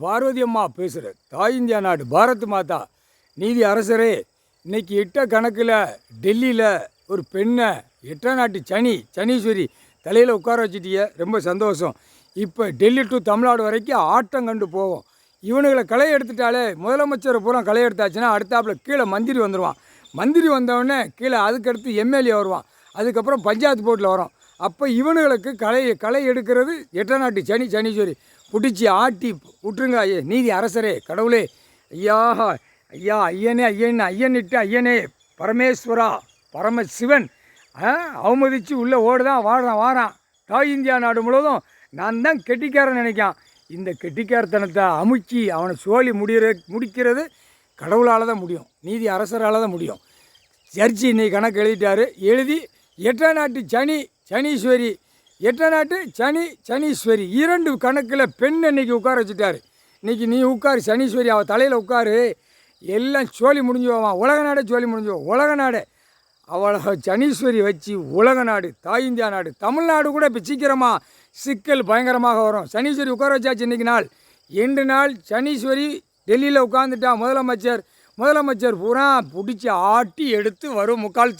பார்வதி அம்மா பேசுகிறேன். தாய் இந்தியா நாடு பாரத் மாதா நீதி அரசரே, இன்னைக்கு இட்ட கணக்கில் டெல்லியில் ஒரு பெண்ணை எட்டாம் நாட்டு சனீஸ்வரி தலையில் உட்கார வச்சுட்டிய, ரொம்ப சந்தோஷம். இப்போ டெல்லி டு தமிழ்நாடு வரைக்கும் ஆட்டம் கண்டு போவோம். இவனுங்களை களை எடுத்துட்டாலே, முதலமைச்சரை பூரா களை எடுத்தாச்சுன்னா அடுத்தாப்பில் கீழே மந்திரி வந்துடுவான். மந்திரி வந்தவொடனே கீழே அதுக்கடுத்து எம்எல்ஏ வருவான், அதுக்கப்புறம் பஞ்சாயத்து போர்ட்டில் வரும். அப்போ இவனுங்களுக்கு களை எடுக்கிறது எட்டாம் நாட்டு சனீஸ்வரி பிடிச்சி ஆட்டி விட்டுருங்க. நீதி அரசரே, கடவுளே, ஐயா ஐயா, ஐயனே ஐயனிட்டு ஐயனே பரமேஸ்வரா பரமசிவன் அவமதித்து உள்ளே ஓடுதான் வாரான். தாய் இந்தியா நாடு முழுவதும் நான் தான் கெட்டிக்காரன் நினைக்கான். இந்த கெட்டிக்காரத்தனத்தை அமுக்கி அவனை சோழி முடிக்கிறது கடவுளால் தான் முடியும், நீதி அரசரால் தான் முடியும். ஜட்ஜி இன்னைக்கு கணக்கு எழுதிட்டார். எழுதி எட்டாம் நாட்டு சனீஸ்வரி, எட்டாம் நாட்டு சனீஸ்வரி இரண்டு கணக்கில் பெண் இன்னைக்கு உட்கார வச்சுட்டாரு. இன்றைக்கி நீ உட்காரு சனீஸ்வரி, அவள் தலையில் உட்காரு, எல்லாம் சோழி முடிஞ்சு போவான். உலக நாடே சோழி முடிஞ்சு போவோம். உலக நாடே அவளை சனீஸ்வரி வச்சு உலக நாடு, தாய் இந்தியா நாடு, தமிழ்நாடு கூட இப்போ சீக்கிரமாக சிக்கல் பயங்கரமாக வரும். சனீஸ்வரி உட்கார வச்சாச்சு இன்றைக்கி நாள். 2 நாள் சனீஸ்வரி டெல்லியில் உட்காந்துட்டா. முதலமைச்சர் பூரா பிடிச்சி ஆட்டி எடுத்து வரும். முக்கால்